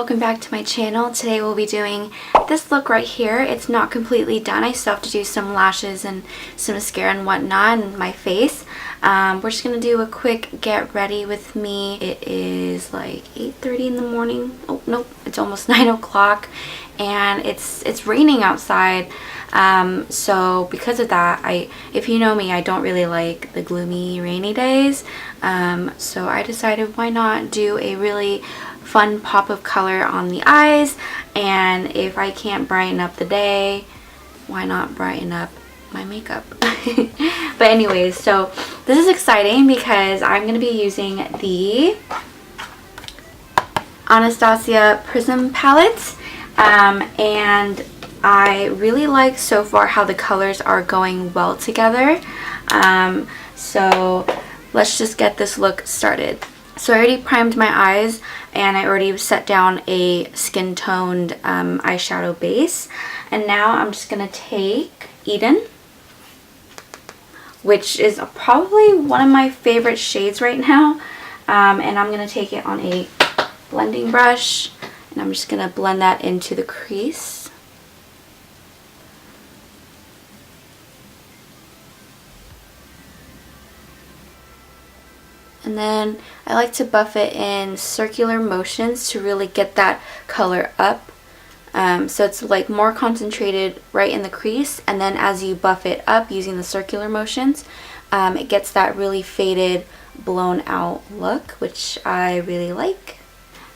welcome back to my channel. Today we'll be doing this look right here. It's not completely done. I still have to do some lashes and some mascara and whatnot and my face. We're just going to do a quick get ready with me. It is like 8:30 in the morning. Oh, nope. It's almost 9 o'clock and it's raining outside. So because of that, if you know me, I don't really like the gloomy rainy days. So I decided why not do a really fun pop of color on the eyes, and if I can't brighten up the day, why not brighten up my makeup? But anyways, so this is exciting because I'm going to be using the Anastasia Prism palette, and I really like so far how the colors are going well together. So let's just get this look started. So I already primed my eyes and I already set down a skin toned eyeshadow base, and now I'm just going to take Eden, which is probably one of my favorite shades right now, and I'm going to take it on a blending brush and I'm just going to blend that into the crease. And then I like to buff it in circular motions to really get that color up. So it's like more concentrated right in the crease, and then as you buff it up using the circular motions, it gets that really faded, blown out look, which I really like.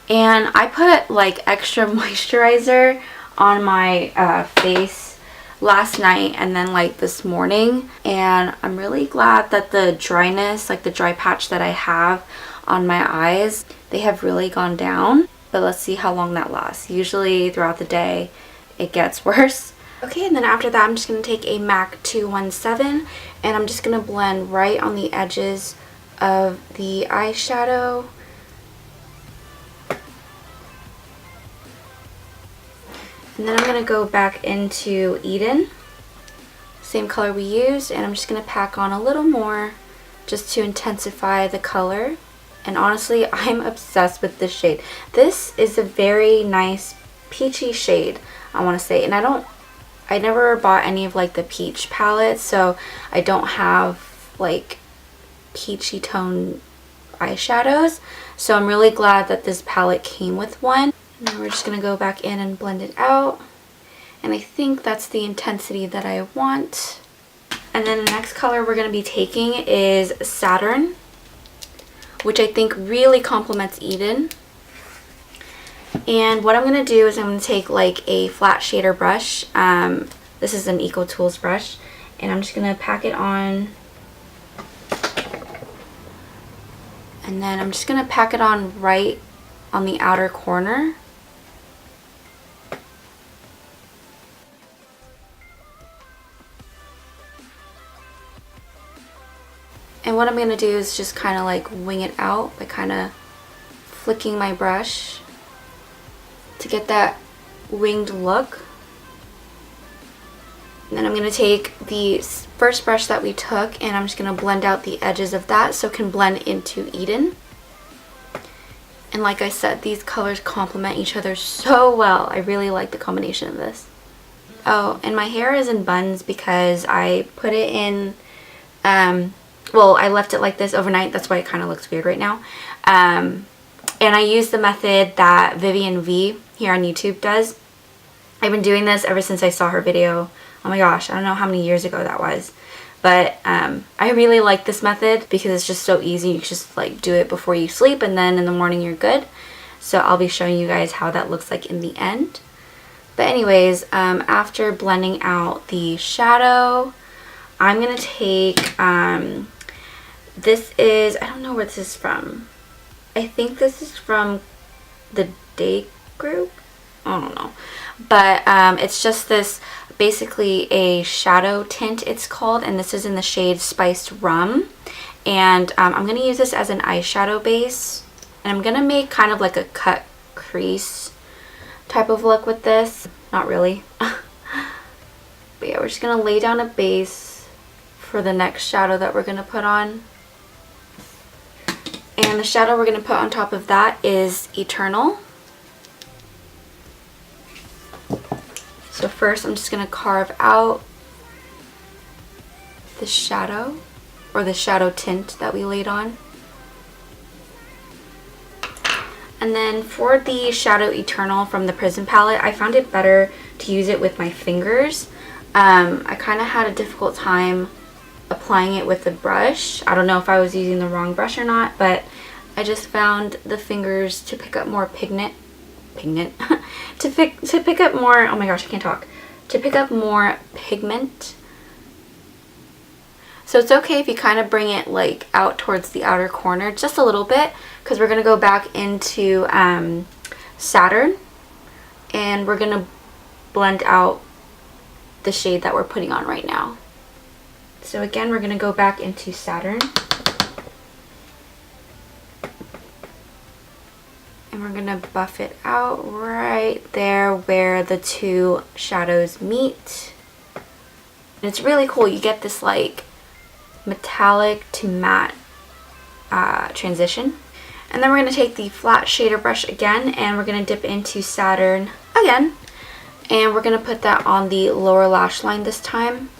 And I put like extra moisturizer on my face last night and then like this morning, and I'm really glad that the dryness, like the dry patch that I have on my eyes, they have really gone down. But let's see how long that lasts. Usually throughout the day it gets worse. Okay, and then after that I'm just going to take a MAC 217 and I'm just going to blend right on the edges of the eyeshadow. And then I'm going to go back into Eden, same color we used, and I'm just going to pack on a little more just to intensify the color. And honestly, I'm obsessed with this shade. This is a very nice peachy shade, I want to say. And I never bought any of like the peach palettes, so I don't have like peachy tone eyeshadows. So I'm really glad that this palette came with one. Now we're just going to go back in and blend it out, and I think that's the intensity that I want. And then the next color we're going to be taking is Saturn, which I think really complements Eden. And what I'm going to do is I'm going to take like a flat shader brush. This is an Eco Tools brush, and I'm just going to pack it on. And then I'm just going to pack it on right on the outer corner. And what I'm going to do is just kind of like wing it out by kind of flicking my brush to get that winged look. And then I'm going to take the first brush that we took and I'm just going to blend out the edges of that so it can blend into Eden. And like I said, these colors complement each other so well. I really like the combination of this. Oh, and my hair is in buns because I put it in, well, I left it like this overnight. That's why it kind of looks weird right now. And I use the method that Vivian V here on YouTube does. I've been doing this ever since I saw her video. Oh my gosh, I don't know how many years ago that was. But I really like this method because it's just so easy. You can just like do it before you sleep and then in the morning you're good. So I'll be showing you guys how that looks like in the end. But anyways, after blending out the shadow, I'm going to take, this is, I don't know where this is from. I think this is from the Day Group. I don't know. But it's just this, basically a shadow tint it's called, and this is in the shade Spiced Rum. And I'm going to use this as an eyeshadow base. And I'm going to make kind of like a cut crease type of look with this. Not really. But yeah, we're just going to lay down a base for the next shadow that we're going to put on. And the shadow we're going to put on top of that is Eternal. So first I'm just going to carve out the shadow, or the shadow tint that we laid on. And then for the Shadow Eternal from the Prism palette, I found it better to use it with my fingers. I kind of had a difficult time applying it with the brush. I don't know if I was using the wrong brush or not, but I just found the fingers to pick up more pigment to pick up more, oh my gosh, I can't talk, to pick up more pigment. So it's okay if you kind of bring it like out towards the outer corner just a little bit, because we're going to go back into Saturn and we're going to blend out the shade that we're putting on right now. So again, we're going to go back into Saturn. And we're going to buff it out right there where the two shadows meet. And it's really cool. You get this like metallic to matte transition. And then we're going to take the flat shader brush again and we're going to dip into Saturn again. And we're going to put that on the lower lash line this time.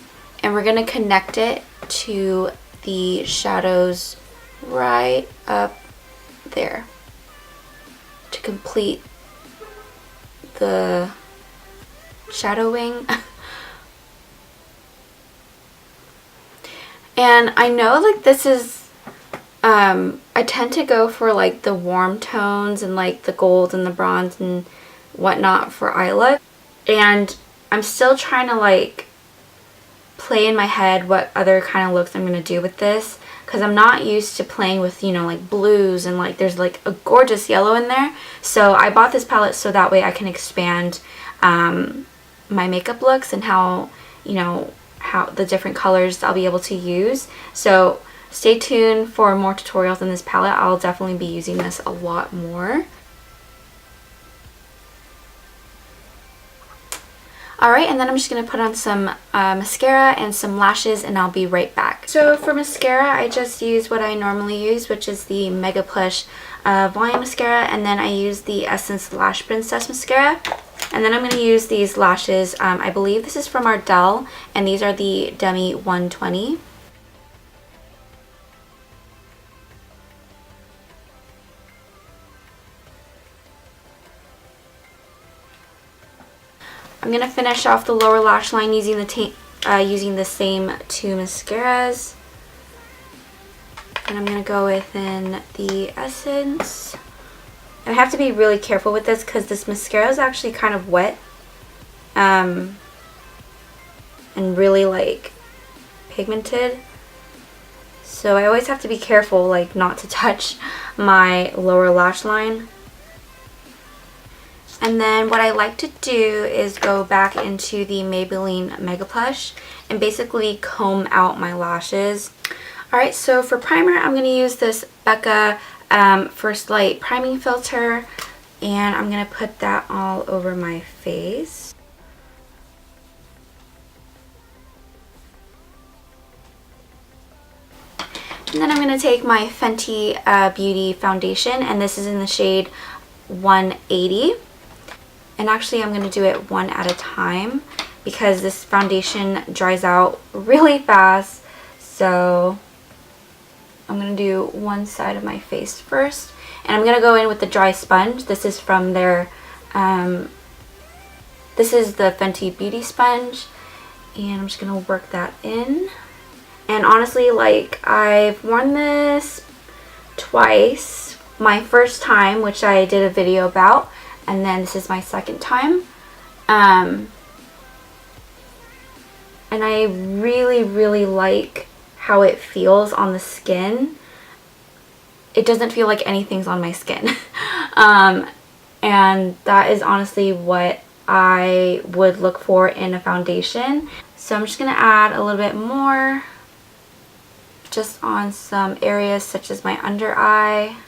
And we're going to connect it to the shadows right up there to complete the shadowing. And I know like this is, I tend to go for like the warm tones and like the gold and the bronze and whatnot for eye look. And I'm still trying to like play in my head what other kind of looks I'm going to do with this, because I'm not used to playing with, you know, like blues and like there's like a gorgeous yellow in there. So I bought this palette so that way I can expand my makeup looks and how, you know, how the different colors I'll be able to use. So stay tuned for more tutorials on this palette. I'll definitely be using this a lot more. Alright, and then I'm just going to put on some mascara and some lashes and I'll be right back. So for mascara, I just use what I normally use, which is the Mega Plush Volume Mascara, and then I use the Essence Lash Princess Mascara. And then I'm going to use these lashes. I believe this is from Ardell, and these are the Demi 120. I'm going to finish off the lower lash line using the same two mascaras. And I'm going to go within the Essence. I have to be really careful with this because this mascara is actually kind of wet. And really like pigmented. So I always have to be careful like not to touch my lower lash line. And then what I like to do is go back into the Maybelline Mega Plush and basically comb out my lashes. Alright, so for primer, I'm going to use this Becca First Light Priming Filter, and I'm going to put that all over my face. And then I'm going to take my Fenty Beauty Foundation, and this is in the shade 180. And actually I'm going to do it one at a time because this foundation dries out really fast. So I'm going to do one side of my face first. And I'm going to go in with the dry sponge. This is from their, this is the Fenty Beauty Sponge. And I'm just going to work that in. And honestly, like, I've worn this twice. My first time, which I did a video about. And then this is my second time. And I really like how it feels on the skin. It doesn't feel like anything's on my skin. And that is honestly what I would look for in a foundation. So I'm just going to add a little bit more just on some areas such as my under eye.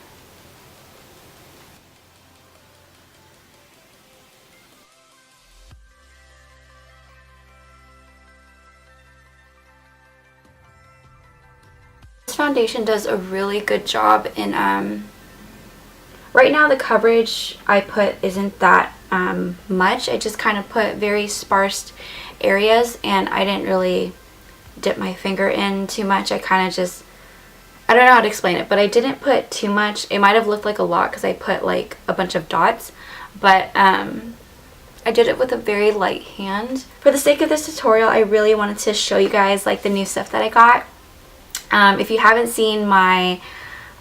Foundation does a really good job in right now the coverage I put isn't that much. I just kind of put very sparse areas, and I didn't really dip my finger in too much. I kind of just, I don't know how to explain it, but I didn't put too much. It might have looked like a lot because I put like a bunch of dots, but I did it with a very light hand. For the sake of this tutorial, I really wanted to show you guys like the new stuff that I got. If you haven't seen my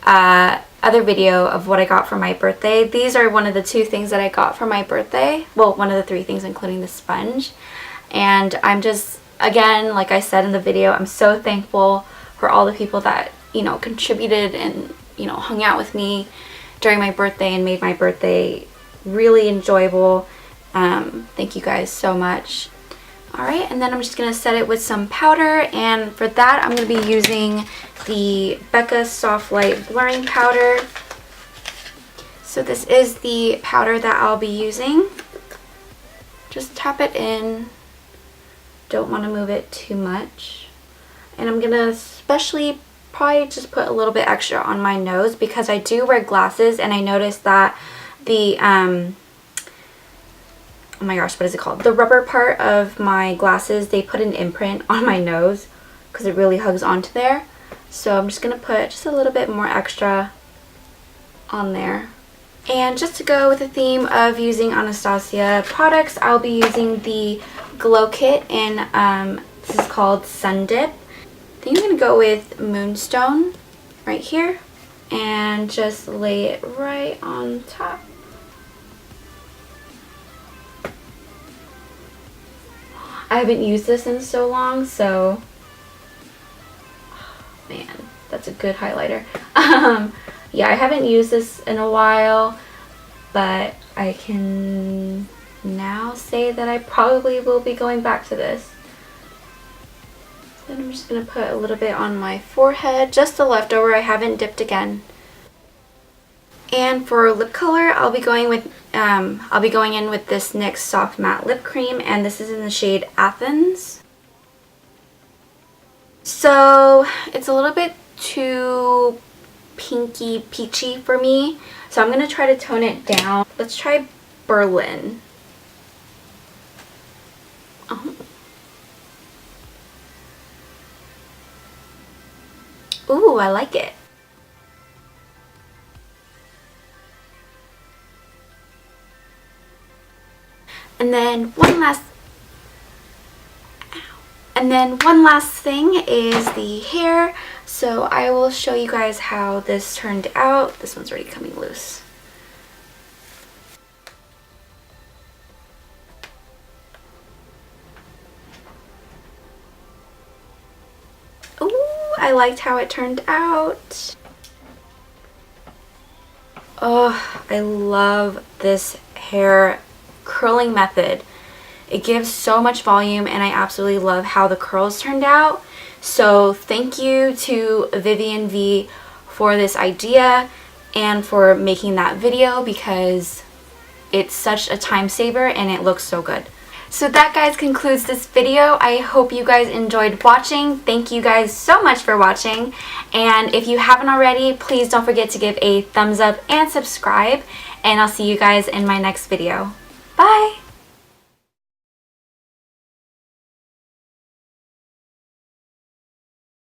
other video of what I got for my birthday, these are one of the 2 things that I got for my birthday. Well, one of the 3 things, including the sponge. And I'm just, again, like I said in the video, I'm so thankful for all the people that, you know, contributed and, you know, hung out with me during my birthday and made my birthday really enjoyable. Thank you guys so much. Alright, and then I'm just going to set it with some powder, and for that I'm going to be using the Becca Soft Light Blurring Powder. So this is the powder that I'll be using. Just tap it in. Don't want to move it too much. And I'm going to especially probably just put a little bit extra on my nose because I do wear glasses, and I noticed that the oh my gosh, what is it called? The rubber part of my glasses, they put an imprint on my nose because it really hugs onto there. So I'm just going to put just a little bit more extra on there. And just to go with the theme of using Anastasia products, I'll be using the Glow Kit in, this is called Sundipped. I think I'm going to go with Moonstone right here and just lay it right on top. I haven't used this in so long, so oh, man, that's a good highlighter. Yeah, I haven't used this in a while, but I can now say that I probably will be going back to this. Then I'm just going to put a little bit on my forehead, just the leftover. I haven't dipped again. And for lip color, I'll be going in with this NYX Soft Matte Lip Cream, and this is in the shade Athens. So it's a little bit too pinky peachy for me, so I'm going to try to tone it down. Let's try Berlin. Oh. Ooh, I like it. And then one last thing is the hair. So I will show you guys how this turned out. This one's already coming loose. Ooh, I liked how it turned out. Oh, I love this hair curling method. It gives so much volume, and I absolutely love how the curls turned out. So thank you to Vivian V for this idea and for making that video, because it's such a time saver and it looks so good. So that, guys, concludes this video. I hope you guys enjoyed watching. Thank you guys so much for watching, and if you haven't already, please don't forget to give a thumbs up and subscribe, and I'll see you guys in my next video. Bye!